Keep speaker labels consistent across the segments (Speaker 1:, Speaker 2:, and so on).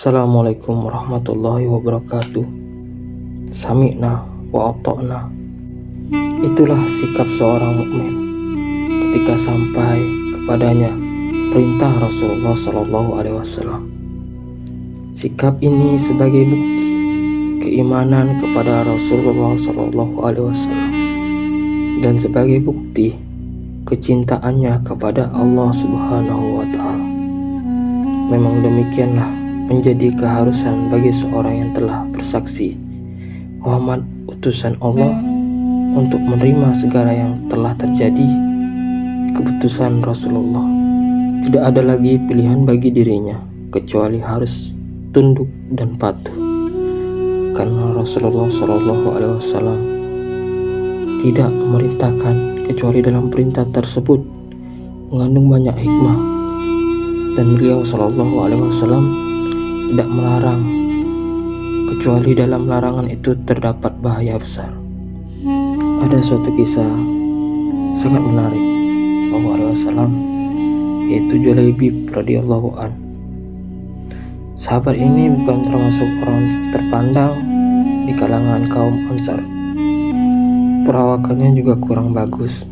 Speaker 1: Assalamualaikum warahmatullahi wabarakatuh. Sami'na wa ata'na. Itulah sikap seorang mukmin ketika sampai kepadanya perintah Rasulullah SAW. Sikap ini sebagai bukti keimanan kepada Rasulullah SAW dan sebagai bukti kecintaannya kepada Allah Subhanahu wa Ta'ala. Memang demikianlah menjadi keharusan bagi seorang yang telah bersaksi Muhammad utusan Allah untuk menerima segala yang telah terjadi keputusan Rasulullah. Tidak ada lagi pilihan bagi dirinya kecuali harus tunduk dan patuh, karena Rasulullah SAW tidak memerintahkan kecuali dalam perintah tersebut mengandung banyak hikmah, dan beliau SAW tidak melarang kecuali dalam larangan itu terdapat bahaya besar. Ada suatu kisah sangat menarik SAW, yaitu Julaibib radhiyallahu an. Sahabat ini bukan termasuk orang terpandang di kalangan kaum Ansar. Perawakannya juga kurang bagus.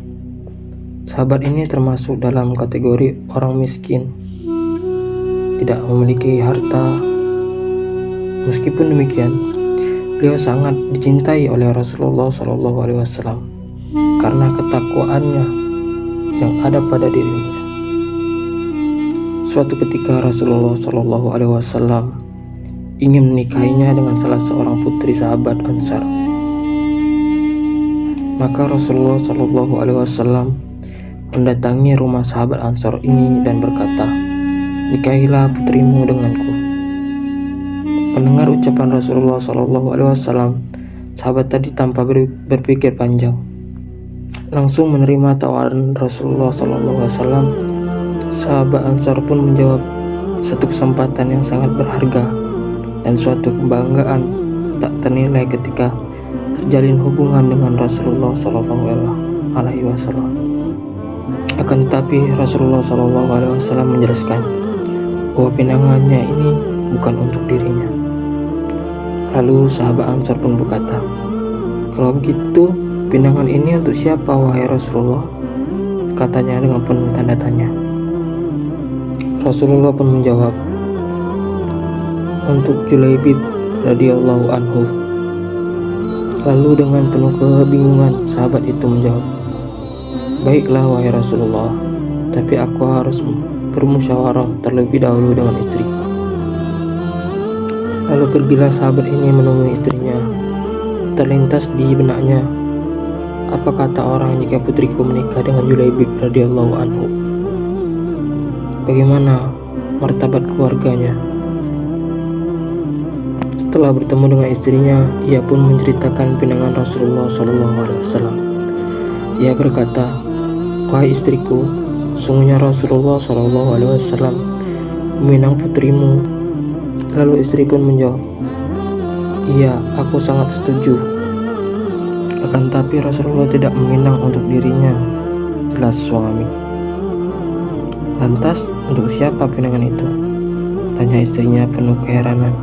Speaker 1: Sahabat ini termasuk dalam kategori orang miskin, tidak memiliki harta. Meskipun demikian, beliau sangat dicintai oleh Rasulullah SAW karena ketakwaannya yang ada pada dirinya. Suatu ketika Rasulullah SAW ingin menikahinya dengan salah seorang putri sahabat Ansar. Maka Rasulullah SAW mendatangi rumah sahabat Ansar ini dan berkata, "Nikahilah putrimu denganku." Mendengar ucapan Rasulullah SAW, sahabat tadi tanpa berpikir panjang langsung menerima tawaran Rasulullah SAW. Sahabat Ansar pun menjawab, satu kesempatan yang sangat berharga dan suatu kebanggaan tak ternilai ketika terjalin hubungan dengan Rasulullah SAW. Akan tetapi Rasulullah SAW menjelaskan bahwa pinangannya ini bukan untuk dirinya. Lalu sahabat Ansar pun berkata, "Kalau begitu, pinangan ini untuk siapa wahai Rasulullah?" Katanya dengan penuh tanda tanya. Rasulullah pun menjawab, "Untuk Julaibib radhiyallahu anhu." Lalu dengan penuh kebingungan sahabat itu menjawab, "Baiklah wahai Rasulullah, tapi aku harus bermusyawarah terlebih dahulu dengan istriku." Lalu pergilah sahabat ini menemui istrinya. Terlintas di benaknya, apa kata orang jika putriku menikah dengan Julaibib radhiyallahu anhu? Bagaimana martabat keluarganya? Setelah bertemu dengan istrinya, ia pun menceritakan pinangan Rasulullah SAW. Ia berkata, "Wahai istriku, sungguhnya Rasulullah SAW meminang putrimu." Lalu istri pun menjawab, "Iya, aku sangat setuju. Akan tapi Rasulullah tidak meminang untuk dirinya." Jelas suami. "Lantas untuk siapa pinangan itu?" tanya istrinya penuh keheranan.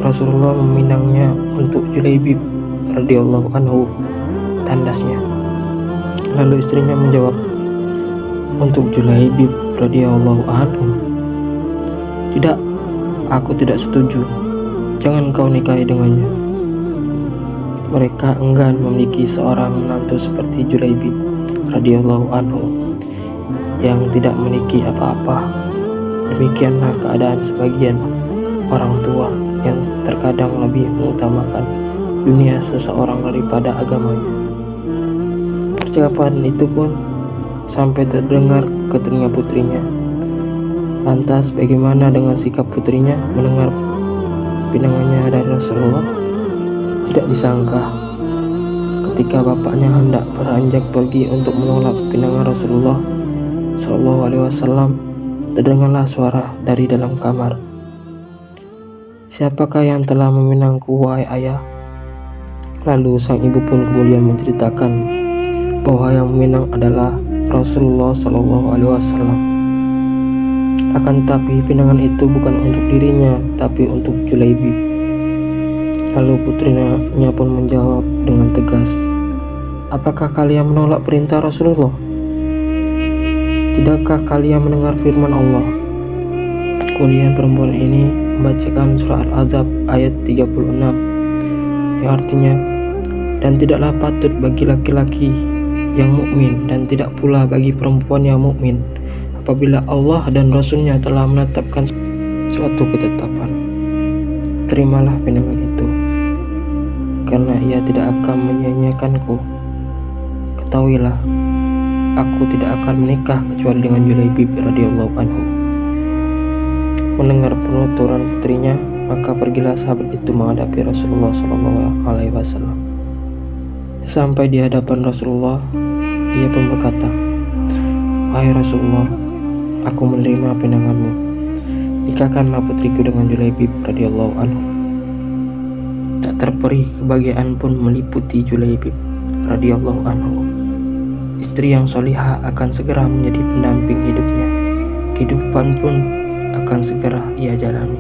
Speaker 1: "Rasulullah meminangnya untuk Julaibib radhiyallahu anhu," tandasnya. Lalu istrinya menjawab, "Untuk Julaibib radhiyallahu anhu? Tidak, aku tidak setuju. Jangan kau nikahi dengannya. Mereka enggan memiliki seorang menantu seperti Julaibib radhiyallahu anhu yang tidak memiliki apa-apa." Demikianlah keadaan sebagian orang tua yang terkadang lebih mengutamakan dunia seseorang daripada agamanya. Percakapan itu pun sampai terdengar ke telinga putrinya. Lantas bagaimana dengan sikap putrinya mendengar pinangannya dari Rasulullah? Tidak disangka, ketika bapaknya hendak beranjak pergi untuk menolak pinangan Rasulullah SAW, terdengarlah suara dari dalam kamar, "Siapakah yang telah meminangku wahai ayah?" Lalu sang ibu pun kemudian menceritakan bahwa yang meminang adalah Rasulullah SAW. Akan tetapi pinangan itu bukan untuk dirinya, tapi untuk Julaibib. Lalu putrinya pun menjawab dengan tegas, "Apakah kalian menolak perintah Rasulullah? Tidakkah kalian mendengar firman Allah?" Kemudian perempuan ini membacakan surah Al-Ahzab ayat 36 yang artinya, "Dan tidaklah patut bagi laki-laki yang mukmin dan tidak pula bagi perempuan yang mukmin apabila Allah dan Rasul-Nya telah menetapkan suatu ketetapan. Terimalah pinangan itu, karena ia tidak akan menyia-nyiakanku. Ketahuilah, aku tidak akan menikah kecuali dengan Julaibib radhiyallahu anhu." Mendengar penuturan putrinya, maka pergilah sahabat itu menghadapi Rasulullah SAW. Sampai di hadapan Rasulullah, ia pun berkata, "Wahai Rasulullah, aku menerima pinanganmu. Nikahkanlah putriku dengan Julaibib radhiyallahu anhu." Tak terperi kebahagiaan pun meliputi Julaibib radhiyallahu anhu. Istri yang solihah akan segera menjadi pendamping hidupnya. Kehidupan pun akan segera ia jalani.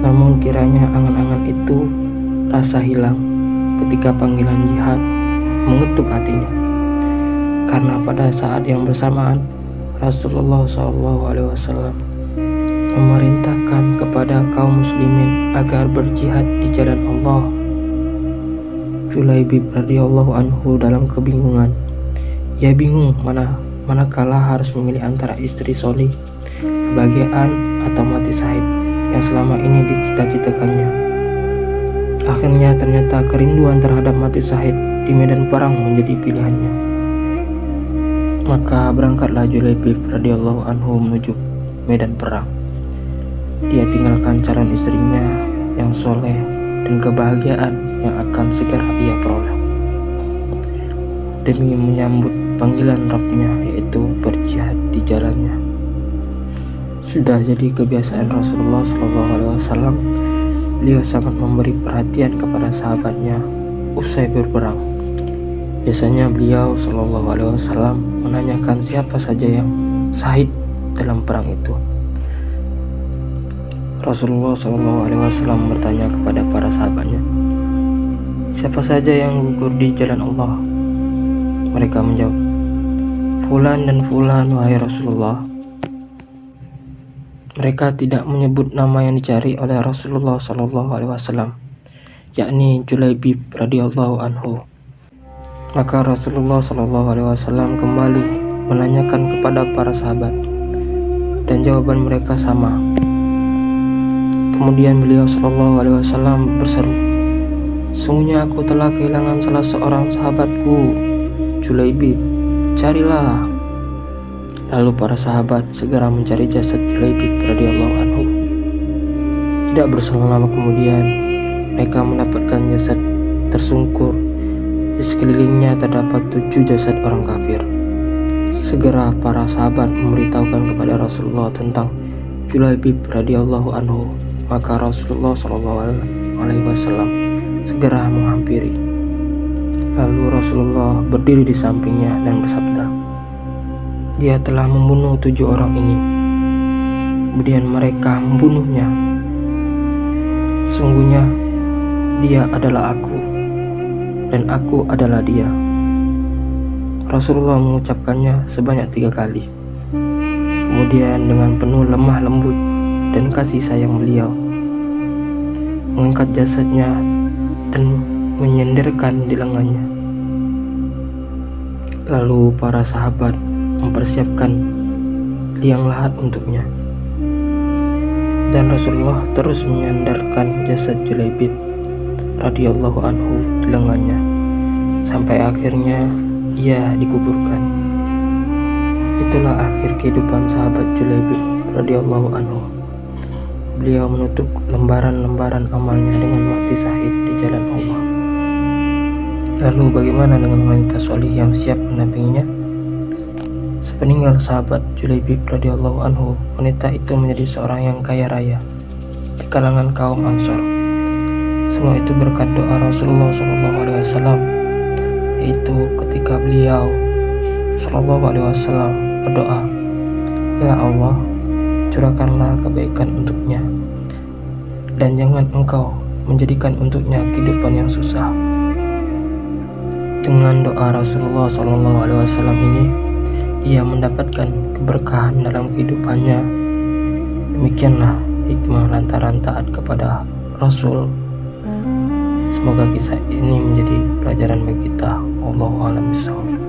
Speaker 1: Namun kiranya angan-angan itu rasa hilang ketika panggilan jihad mengetuk hatinya. Karena pada saat yang bersamaan Rasulullah SAW memerintahkan kepada kaum muslimin agar berjihad di jalan Allah. Julaibib radhiyallahu anhu dalam kebingungan. Ia bingung manakala harus memilih antara istri solih, kebahagiaan, atau mati syahid yang selama ini dicita-citakannya. Akhirnya ternyata kerinduan terhadap mati syahid di medan perang menjadi pilihannya. Maka berangkatlah Julaibib radhiyallahu anhu menuju medan perang. Dia tinggalkan calon istrinya yang soleh dan kebahagiaan yang akan segera ia peroleh, demi menyambut panggilan Rabb-Nya, yaitu berjihad di jalannya. Sudah jadi kebiasaan Rasulullah SAW, beliau sangat memberi perhatian kepada sahabatnya usai berperang. Biasanya beliau SAW menanyakan siapa saja yang syahid dalam perang itu. Rasulullah SAW bertanya kepada para sahabatnya, "Siapa saja yang gugur di jalan Allah?" Mereka menjawab, "Fulan dan fulan, wahai Rasulullah." Mereka tidak menyebut nama yang dicari oleh Rasulullah SAW, yakni Julaibib radhiyallahu anhu. Maka Rasulullah SAW kembali menanyakan kepada para sahabat, dan jawaban mereka sama. Kemudian beliau SAW berseru, "Sungguhnya aku telah kehilangan salah seorang sahabatku, Julaibib. Carilah." Lalu para sahabat segera mencari jasad Julaibib radhiyallahu anhu. Tidak berselang lama kemudian, mereka mendapatkan jasad tersungkur. Di sekelilingnya terdapat 7 jasad orang kafir. Segera para sahabat memberitahukan kepada Rasulullah tentang Julaibib radhiyallahu anhu. Maka Rasulullah SAW segera menghampiri. Lalu Rasulullah berdiri di sampingnya dan bersabda, "Dia telah membunuh 7 orang ini. Kemudian mereka membunuhnya. Sungguhnya dia adalah aku, dan aku adalah dia." Rasulullah mengucapkannya sebanyak 3 kali. Kemudian dengan penuh lemah lembut dan kasih sayang beliau mengangkat jasadnya dan menyenderkan di lengannya. Lalu para sahabat mempersiapkan liang lahat untuknya, dan Rasulullah terus menyandarkan jasad Julaibib radhiyallahu anhu di lengannya sampai akhirnya ia dikuburkan. Itulah akhir kehidupan sahabat Julaibib radhiyallahu anhu. Beliau menutup lembaran-lembaran amalnya dengan mati syahid di jalan Allah. Lalu bagaimana dengan wanita solih yang siap mendampinginya? Sepeninggal sahabat Julaibib radhiyallahu anhu, wanita itu menjadi seorang yang kaya raya di kalangan kaum Ansor. Semua itu berkat doa Rasulullah SAW, yaitu ketika beliau SAW berdoa, "Ya Allah, curahkanlah kebaikan untuknya, dan jangan engkau menjadikan untuknya kehidupan yang susah. Dengan doa Rasulullah SAW ini, ia mendapatkan keberkahan dalam kehidupannya. Demikianlah hikmah lantaran taat kepada Rasul. Semoga kisah ini menjadi pelajaran bagi kita. Wallahu a'lam bishawab.